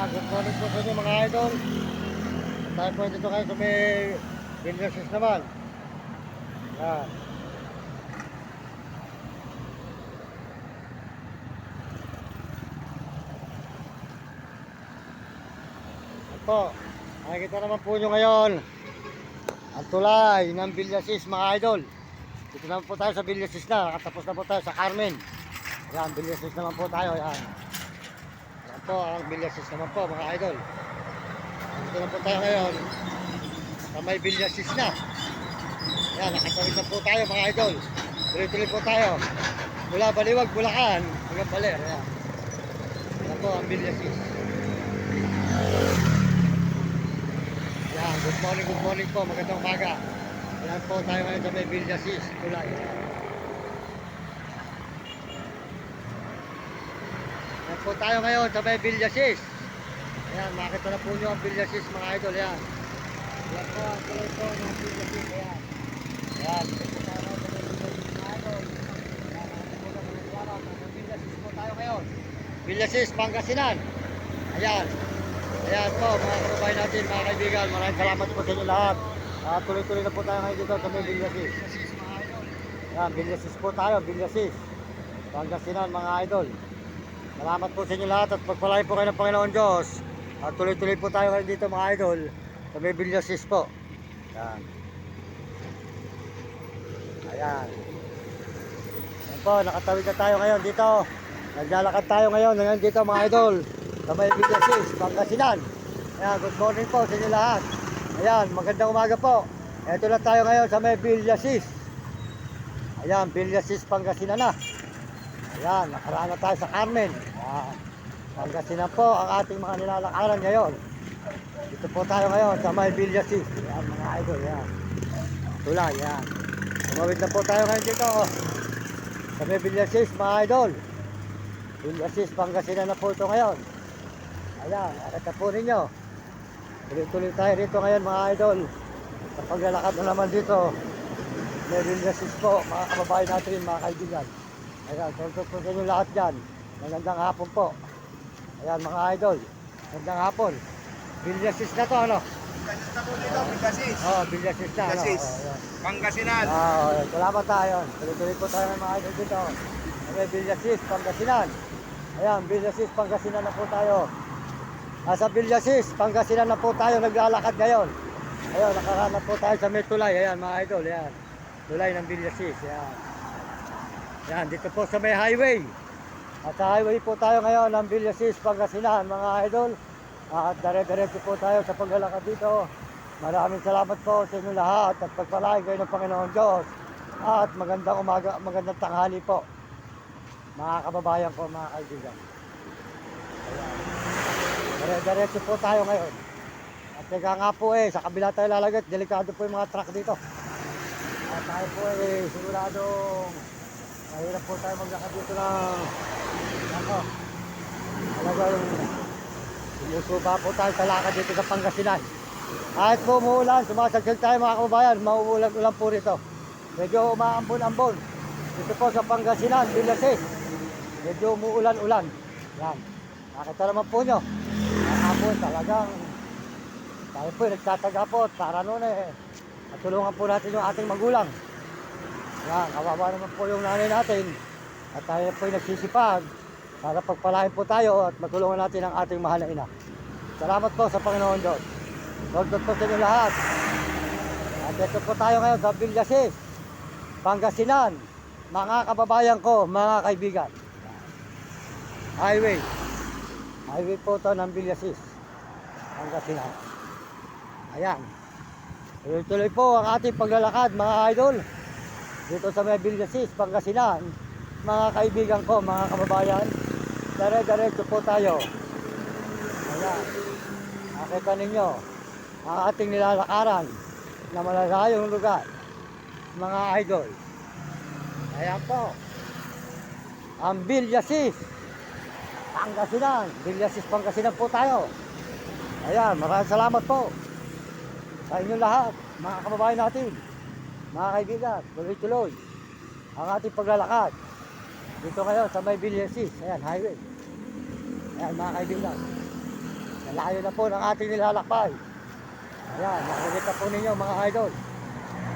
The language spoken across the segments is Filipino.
Good morning po sa inyo mga idol. Tayo po dito kayo sa may Villasis naman. Yan. Ito, nakikita naman po nyo ngayon ang tulay ng Villasis mga idol. Dito naman po tayo sa Villasis na. Nakatapos na po tayo sa Carmen. Yan, Villasis naman po tayo. Yan. Yan po ang Villasis naman po mga idol. Dito na po tayo ngayon sa may Villasis na. Yan, nakatawid na po tayo mga idol. Tuloy-tuloy po tayo mula Baliwag, Bulacan hanggang Baler. Yan. Yan po ang Villasis. Yan, good morning po, magandang umaga. Yan po tayo ngayon sa may Villasis, tulay. Yan po tayo ngayon sa may Villasis. Ayan, makita na po nyo ang Villasis mga idol. Yan. Yan po ang tulay po ng Villasis. Ayan. Ayan, ito tayo ngayon sa may Villasis mga idol. Ayan, nakita po na mga tuwara. Sa Villasis po tayo ngayon. Villasis, Pangasinan. Ayan. Ayan po mga kababayan natin, mga kaibigan. Maraming salamat po sa inyo lahat. Tuloy-tuloy na po tayo ngayon dito sa may Villasis. Ayan, Villasis po tayo, Villasis. Pangasinan mga idol. Salamat po sa inyo lahat at pagpalain po kayo ng Panginoon Diyos. At tuloy-tuloy po tayo ngayon dito mga idol sa may Villasis po. Ayan. Ayan. Ayan po, nakatawid na tayo ngayon dito. Naglalakad tayo ngayon dito mga idol sa may Villasis, Pangasinan. Ayan, good morning po sa inyo lahat. Ayan, magandang umaga po. Ito na tayo ngayon sa may Villasis. Ayan, Villasis, Pangasinan na. Ayan, nakaraan na tayo sa Carmen. Ayan, Pangasinan po ang ating mga nilalakaran ngayon. Dito po tayo ngayon sa may Villasis. Ayan mga idol, ayan. Tulay, ayan. Tumawid na po tayo ngayon dito. Sa may Villasis mga idol. Villasis, Pangasinan na po ito ngayon. Ayan, nakita po ninyo. Tuloy-tuloy tayo dito ngayon mga idol. Sa paglalakad na naman dito. May Villasis po, mga kababayan natin, mga kaibigan. Ayan, tulog po sa inyo lahat dyan. Magandang hapon po. Ayan mga idol, magandang hapon. Villasis na to, ano? Villasis na po dito, Villasis. Villasis na, Villasis. ano? Pangasinan. Salamat tayo. Tuloy-tuloy po tayo mga idol dito. Okay, Villasis, Pangasinan. Ayan, Villasis, Pangasinan na po tayo. Sa Villasis, Pangasinan na po tayo naglalakad ngayon. Ayun, nakahanap po tayo sa may tulay. Ayan mga idol, ayan. Tulay ng Villasis, ayan. Yan, dito po sa may highway. At sa highway po tayo ngayon ng Villasis, Pangasinan mga idol. At dire-diretso po tayo sa paglalakad dito. Maraming salamat po sa inyo lahat at pagpalain kayo ng Panginoon Diyos. At magandang umaga, magandang tanghali po. Mga kababayan ko, mga kaibigan. Ayan. Dire-diretso po tayo ngayon. At teka nga po sa kabila tayo lalagay. Delikado po yung mga truck dito. At tayo po siguradong mahirap po tayo maglakad dito ng talagang sumusuba po tayo sa lakad dito sa Pangasinan. Kahit po umuulan, sumasagsag tayo mga kababayan, mauulan-ulan po rito. Medyo umaambon-ambon. Dito po sa Pangasinan, Villasis. Medyo umuulan-ulan. Yan. Nakita naman po nyo. Nakapon talagang tayo po nagtataga po para noon matulungan po natin yung ating magulang. Yan, kawawa naman po yung nanay natin at tayo po ay nagsisipag para pagpalain po tayo at matulungan natin ang ating mahal na ina. Salamat po sa Panginoon Diyos. Lord po sa inyo lahat. At ito po tayo ngayon sa Villasis, Pangasinan, mga kababayan ko, mga kaibigan. Highway po ito ng Villasis, Pangasinan. Ayan, tuloy-tuloy po ang ating paglalakad mga idol dito sa may Villasis, Pangasinan. Mga kaibigan ko, mga kababayan, dire-diretso po tayo. Ayan, nakita ninyo ang ating nilalakaran na malalayong lugar, mga idol. Ayan po ang Villasis, Pangasinan. Villasis, Pangasinan po tayo. Ayan, maraming salamat po sa inyo lahat, mga kababayan natin. Mga kaibigan, tuloy-tuloy ang ating paglalakad dito ngayon sa may Villasis. Ayan, highway. Ayan mga kaibigan. Layo na po ng ating nilalakbay. Ayan, nakikita po ninyo mga idol.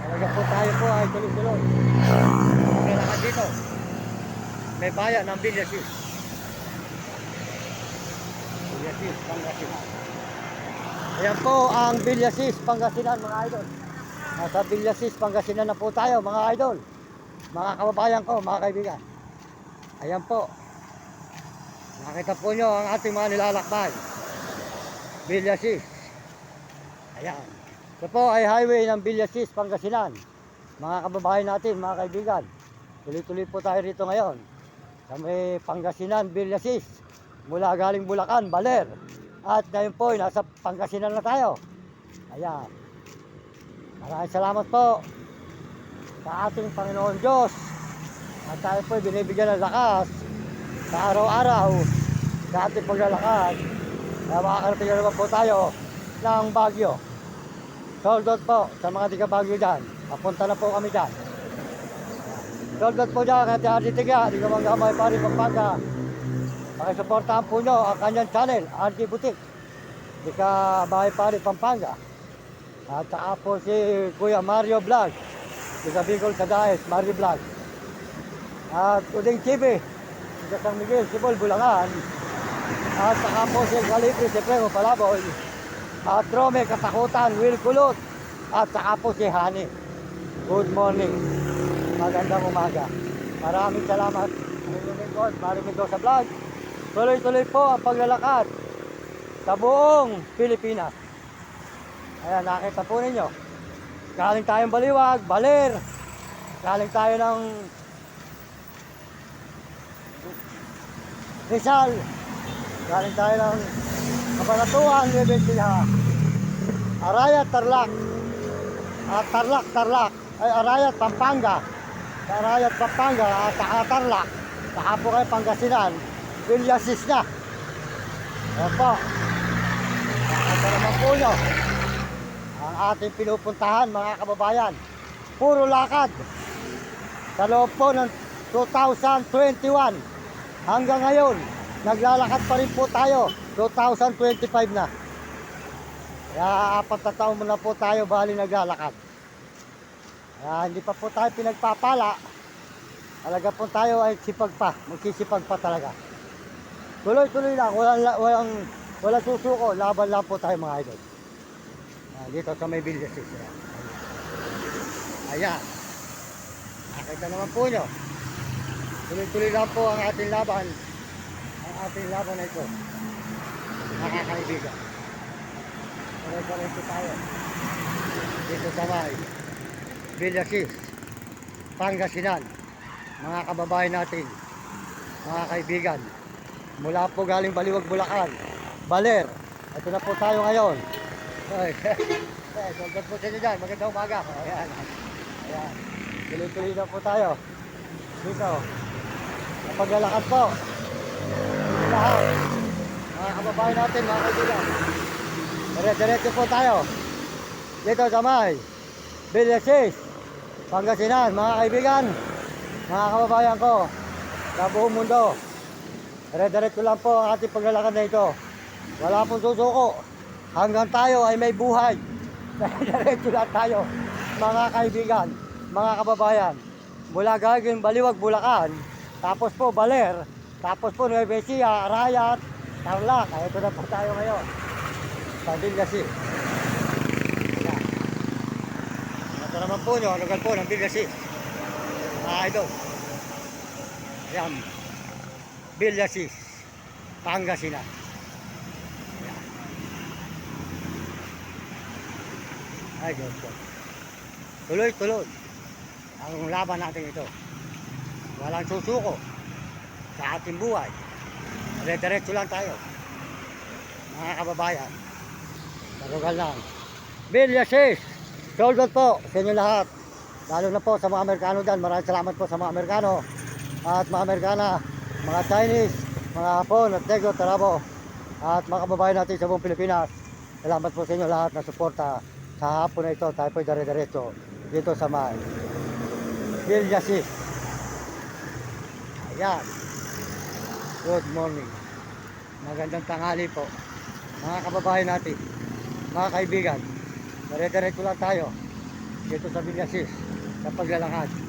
Talaga po tayo po ay tuloy-tuloy. Maglalakad dito. May bayan ng Villasis. Villasis, Pangasinan. Ayan po ang Villasis, Pangasinan mga idol. Nasa Villasis, Pangasinan na po tayo mga idol. Mga kababayan ko, mga kaibigan. Ayan po. Nakita po nyo ang ating mga nilalakbay. Villasis. Ayan. Ito po ay highway ng Villasis, Pangasinan. Mga kababayan natin, mga kaibigan. Tuloy-tuloy po tayo rito ngayon. Sa may Pangasinan, Villasis. Mula galing Bulacan, Baler. At ngayon po ay nasa Pangasinan na tayo. Ayan. Maraming salamat po sa ating Panginoon Diyos. At tayo po ay binibigyan ng lakas sa araw-araw sa ating paglalakad. Kaya makakarating na naman po tayo ng Baguio. Sold out po sa mga tiga Baguio dyan. Papunta na po kami dyan. Sold out po dyan at Tiga, di ka manggamay pari Pampanga. Pakisuportahan po nyo ang kanyang channel, RG Boutique. Di ka bahay pari Pampanga. At saka po si Kuya Mario Vlog. Di ka Bicol sa Daes, Mario Vlog. At Uding TV. Di ka San Miguel, Sibol, Bulangan. At saka po si Calibre, si Premo Palaboy. At Rome, Katakutan, Will Kulot. At saka po si Hani. Good morning. Magandang umaga. Maraming salamat. Maraming sa vlog. Tuloy-tuloy po ang paglalakad sa buong Pilipinas. Ayan, nakita po ninyo. Galing tayong Baliwag, Baler. Galing tayo ng Rizal. Galing tayo ng Kabanatuan, Nuevencia. Arayat, Tarlac. At Tarlac. Ay, Arayat, Pampanga. Sa Arayat, Pampanga at saka Tarlac. Saka po kayo Pangasinan. Villasis na. Ayan po. Ito naman po nyo. Ang ating pinupuntahan mga kababayan. Puro lakad. Sa loob po ng 2021. Hanggang ngayon, naglalakad pa rin po tayo. 2025 na. Kaya 4 na taon na po tayo bali naglalakad. Kaya hindi pa po tayo pinagpapala. Talaga po tayo ay sipag pa. Magsisipag pa talaga. Tuloy-tuloy lang. Walang susuko. Laban lang po tayo mga idol. Dito sa may Villasis. Ayan. Nakita naman po nyo. Tuloy-tuloy lang po ang ating laban. Ang ating laban na ito. Nakakaibigan. Tuloy-tuloy tayo. Dito sa may Villasis, Pangasinan. Mga kababayan natin. Mga kaibigan. Mula po galing Baliwag, Bulacan, Baler. Ito na po tayo ngayon. Sold po sa inyo dyan. Magandang umaga. Ayan. Ayan. Tuloy-tuloy na po tayo. Dito. Paglalakad po. Lahat. Mga kababayan natin, mga kaibigan. Dire-diretso po tayo. Dito sa may Villasis, Pangasinan. Mga kaibigan, mga kababayan ko sa buong mundo. Dire-diretso lang po ang ating paglalakad na ito. Wala pong susuko. Hanggang tayo ay may buhay. Dire-diretso lang tayo. Mga kaibigan, mga kababayan. Mula gagawin Baliwag, Bulacan. Tapos po Baler. Tapos po Nuevencia, Arayat, Tarlac. Ay, ito na po tayo ngayon. Sa Villasis. Ayan. Ito naman po nyo. Lugar po ng Villasis. Mga idol. Ayan. Villasis, Pangasinan. Ayan. Ay, Diyos ko. Tuloy-tuloy ang laban natin ito. Walang susuko sa ating buhay. Dire-diretso lang tayo. Mga kababayan. Tarugal lang. Villasis, sold out po sa inyo lahat. Lalo na po sa mga Amerikano dyan. Maraming salamat po sa mga Amerikano. At mga Amerikana, mga Chinese, mga Hapon at Negro, Tarabo. At mga kababayan natin sa buong Pilipinas. Salamat po sa inyo lahat na suporta sa hapon na ito. Tayo po dire-diretso dito sa may Villasis. Ayan. Good morning. Magandang tanghali po mga kababayan natin, mga kaibigan. Dire-diretso lang tayo dito sa Villasis sa paglalakad.